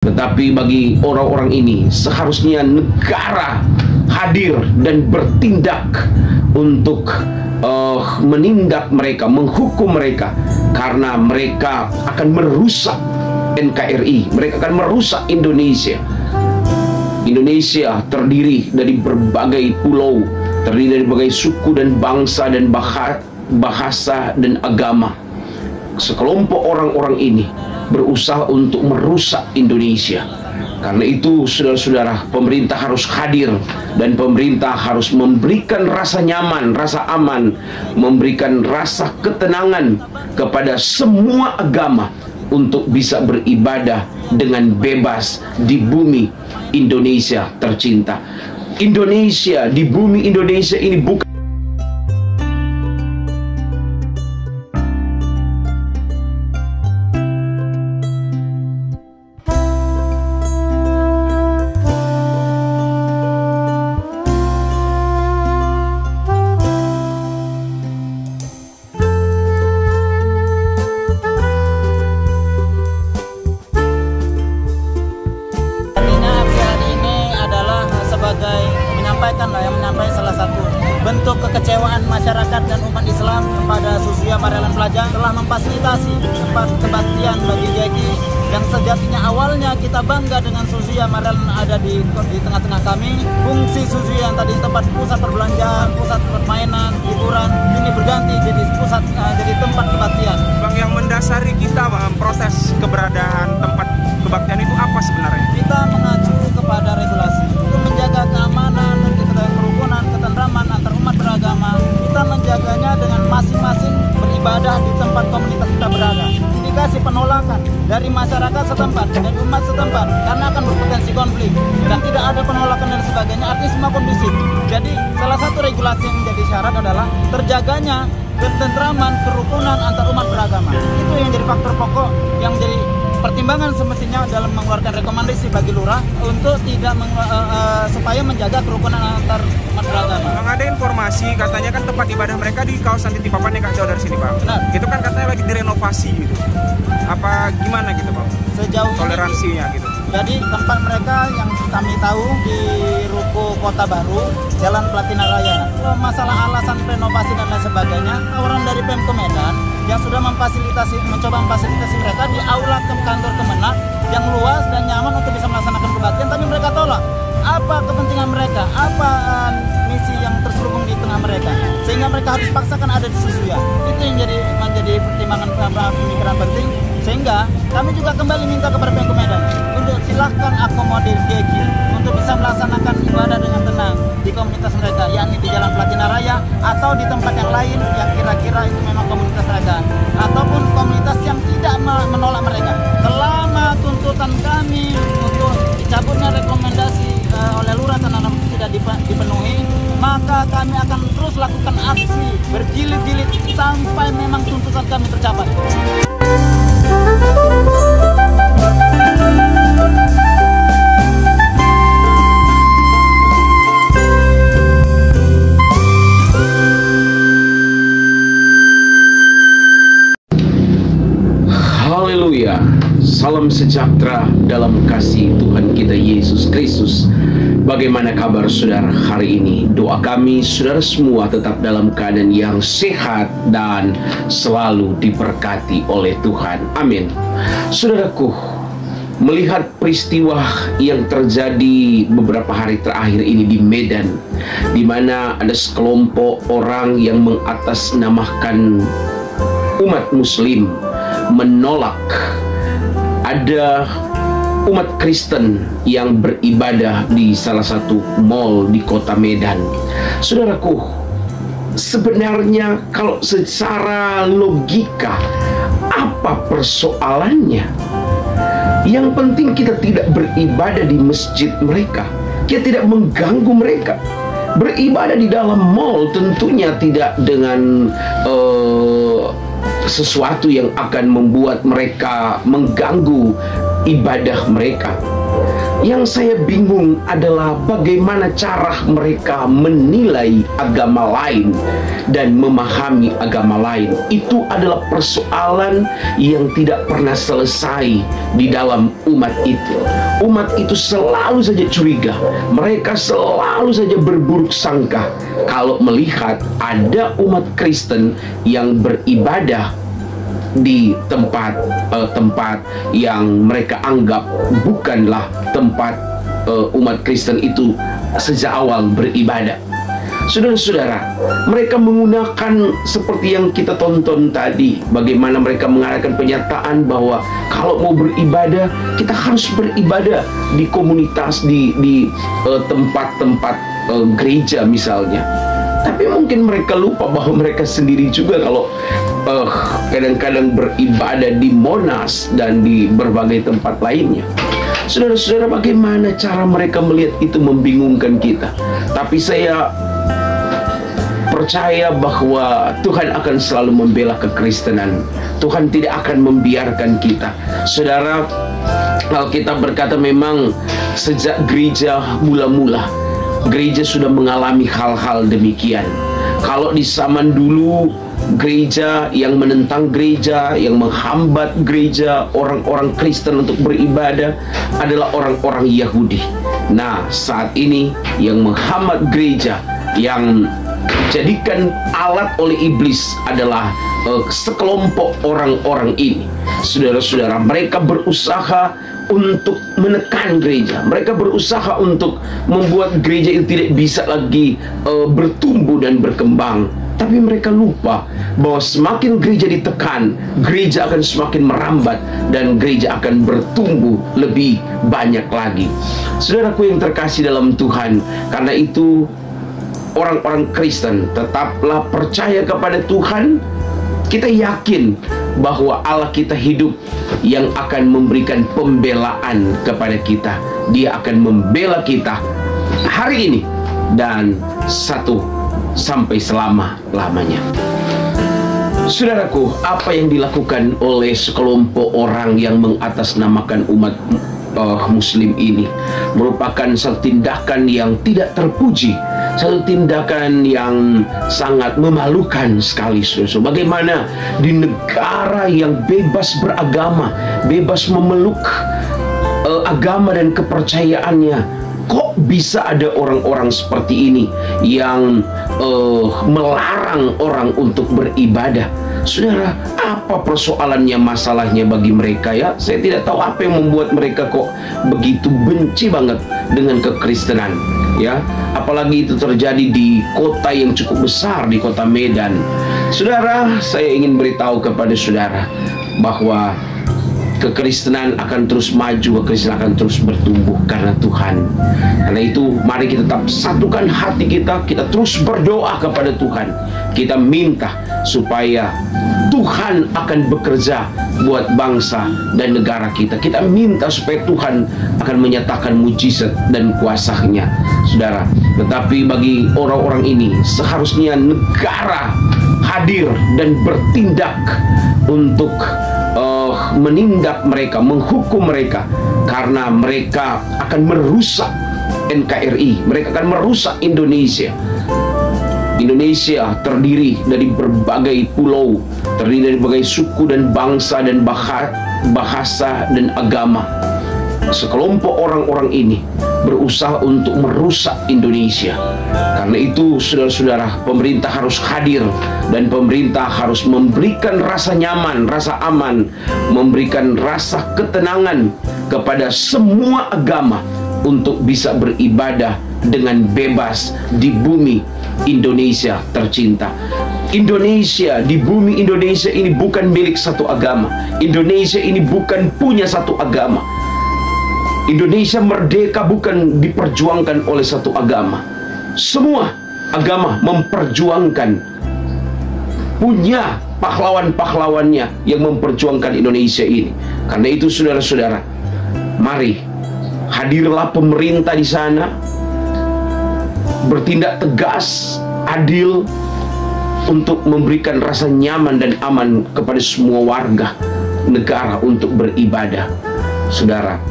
Tetapi bagi orang-orang ini seharusnya negara hadir dan bertindak untuk menindak mereka, menghukum mereka, karena mereka akan merusak NKRI, mereka akan merusak Indonesia. Indonesia terdiri dari berbagai pulau, terdiri dari berbagai suku dan bangsa dan bahasa dan agama. Sekelompok orang-orang ini berusaha untuk merusak Indonesia. Karena itu, saudara-saudara, pemerintah harus hadir dan pemerintah harus memberikan rasa nyaman, rasa aman, memberikan rasa ketenangan kepada semua agama untuk bisa beribadah dengan bebas di bumi Indonesia tercinta. Indonesia, di bumi Indonesia ini bukan menyampaikan salah satu bentuk kekecewaan masyarakat dan umat Islam kepada Suzuya Marelan Plaza telah memfasilitasi tempat kebaktian bagi Jeki yang sejatinya awalnya kita bangga dengan Suzuya Marelan ada di tengah-tengah kami. Fungsi Suzuya yang tadi tempat pusat perbelanjaan, pusat permainan, hiburan ini berganti jadi pusat jadi tempat kebaktian. Bang, yang mendasari kita proses keberadaan tempat kebaktian itu apa sebenarnya? Kita mengacu kepada regulasi untuk menjaga keamanan dan kerukunan, ketentraman antar umat beragama. Kita menjaganya dengan masing-masing beribadah di tempat komunitas kita berada. Indikasi penolakan dari masyarakat setempat dan umat setempat karena akan berpotensi konflik dan tidak ada penolakan dan sebagainya, artinya semua kondusif. Jadi salah satu regulasi yang menjadi syarat adalah terjaganya ketentraman, kerukunan antar umat beragama. Itu yang jadi faktor pokok yang jadi pertimbangan semestinya dalam mengeluarkan rekomendasi bagi lurah untuk tidak supaya menjaga kerukunan antar umat beragama. Bang, ada informasi katanya kan tempat ibadah mereka di kawasan Titipapan yang gak jauh dari sini, Bang. Benar. Itu kan katanya lagi direnovasi gitu. Apa gimana gitu, Bang? Sejauh toleransinya ini, gitu. Jadi tempat mereka yang kami tahu di Ruko Kota Baru, Jalan Platina Raya. Masalah alasan renovasi dan lain sebagainya, tawaran dari Pemko Medan yang sudah mencoba memfasilitasi mereka di aula kantor Kemenak yang luas dan nyaman untuk bisa melaksanakan kebaktian, tapi mereka tolak. Apa kepentingan mereka? Apa misi yang terselubung di tengah mereka? Sehingga mereka harus paksakan ada di Suzuya. Itu yang menjadi pertimbangan pemikiran penting. Sehingga kami juga kembali minta kepada Pemko Medan untuk silahkan akomodir Geki untuk bisa melaksanakan ibadah dengan tenang di komunitas mereka, yakni di Jalan Platina Raya atau di tempat yang lain yang kira-kira itu memang komunitas mereka, ataupun komunitas yang tidak menolak mereka. Selama tuntutan kami untuk dicabutnya rekomendasi oleh lurah Tanah Abang tidak dipenuhi, maka kami akan terus lakukan aksi berjilid-jilid sampai memang tuntutan kami tercapai. Haleluya. Salam sejahtera dalam kasih Tuhan kita Yesus Kristus. Bagaimana kabar saudara hari ini? Doa kami saudara semua tetap dalam keadaan yang sehat dan selalu diberkati oleh Tuhan. Amin. Saudaraku, melihat peristiwa yang terjadi beberapa hari terakhir ini di Medan, di mana ada sekelompok orang yang mengatasnamakan umat Muslim menolak ada umat Kristen yang beribadah di salah satu mall di kota Medan. Saudaraku, sebenarnya kalau secara logika apa persoalannya? Yang penting kita tidak beribadah di masjid mereka, kita tidak mengganggu mereka. Beribadah di dalam mall tentunya tidak dengan sesuatu yang akan membuat mereka mengganggu ibadah mereka. Yang saya bingung adalah bagaimana cara mereka menilai agama lain dan memahami agama lain. Itu adalah persoalan yang tidak pernah selesai di dalam umat itu. Umat itu selalu saja curiga. Mereka selalu saja berburuk sangka kalau melihat ada umat Kristen yang beribadah di tempat yang mereka anggap bukanlah tempat umat Kristen itu sejak awal beribadah. Saudara-saudara, mereka menggunakan seperti yang kita tonton tadi, bagaimana mereka mengadakan pernyataan bahwa kalau mau beribadah, kita harus beribadah di komunitas, di tempat-tempat gereja misalnya. Tapi mungkin mereka lupa bahwa mereka sendiri juga kalau kadang-kadang beribadah di Monas dan di berbagai tempat lainnya. Saudara-saudara, bagaimana cara mereka melihat itu membingungkan kita. Tapi saya percaya bahwa Tuhan akan selalu membela kekristenan. Tuhan tidak akan membiarkan kita. Saudara, Alkitab berkata memang sejak gereja mula-mula, gereja sudah mengalami hal-hal demikian. Kalau di zaman dulu, gereja yang menentang gereja, yang menghambat gereja, orang-orang Kristen untuk beribadah adalah orang-orang Yahudi. Nah, saat ini yang menghambat gereja, yang dijadikan alat oleh iblis adalah sekelompok orang-orang ini. Saudara-saudara, mereka berusaha untuk menekan gereja. Mereka berusaha untuk membuat gereja itu tidak bisa lagi bertumbuh dan berkembang. Tapi mereka lupa bahwa semakin gereja ditekan, gereja akan semakin merambat dan gereja akan bertumbuh lebih banyak lagi. Saudaraku yang terkasih dalam Tuhan, karena itu orang-orang Kristen tetaplah percaya kepada Tuhan. Kita yakin bahwa Allah kita hidup yang akan memberikan pembelaan kepada kita. Dia akan membela kita hari ini dan sampai selama-lamanya. Saudaraku, apa yang dilakukan oleh sekelompok orang yang mengatasnamakan umat Muslim ini merupakan satu tindakan yang tidak terpuji, satu tindakan yang sangat memalukan sekali. Bagaimana di negara yang bebas beragama, bebas memeluk agama dan kepercayaannya, kok bisa ada orang-orang seperti ini yang melarang orang untuk beribadah? Saudara, apa persoalannya, masalahnya bagi mereka ya? Saya tidak tahu apa yang membuat mereka kok begitu benci banget dengan kekristenan, ya. Apalagi itu terjadi di kota yang cukup besar, di kota Medan. Saudara, saya ingin beritahu kepada saudara bahwa kekristenan akan terus maju, kekristenan akan terus bertumbuh karena Tuhan. Karena itu, mari kita tetap satukan hati kita, kita terus berdoa kepada Tuhan. Kita minta supaya Tuhan akan bekerja buat bangsa dan negara kita. Kita minta supaya Tuhan akan menyatakan mujizat dan kuasa-Nya, saudara. Tetapi bagi orang-orang ini, seharusnya negara hadir dan bertindak untuk menindak mereka, menghukum mereka, karena mereka akan merusak NKRI, mereka akan merusak Indonesia. Indonesia terdiri dari berbagai pulau, terdiri dari berbagai suku dan bangsa dan bahasa dan agama. Sekelompok orang-orang ini berusaha untuk merusak Indonesia. Karena itu, saudara-saudara, pemerintah harus hadir dan pemerintah harus memberikan rasa nyaman, rasa aman, memberikan rasa ketenangan kepada semua agama untuk bisa beribadah dengan bebas di bumi Indonesia tercinta. Indonesia, di bumi Indonesia ini bukan milik satu agama. Indonesia ini bukan punya satu agama. Indonesia merdeka bukan diperjuangkan oleh satu agama. Semua agama memperjuangkan, punya pahlawan-pahlawannya yang memperjuangkan Indonesia ini. Karena itu, saudara-saudara, mari hadirlah pemerintah di sana, bertindak tegas, adil, untuk memberikan rasa nyaman dan aman kepada semua warga negara untuk beribadah. Saudara,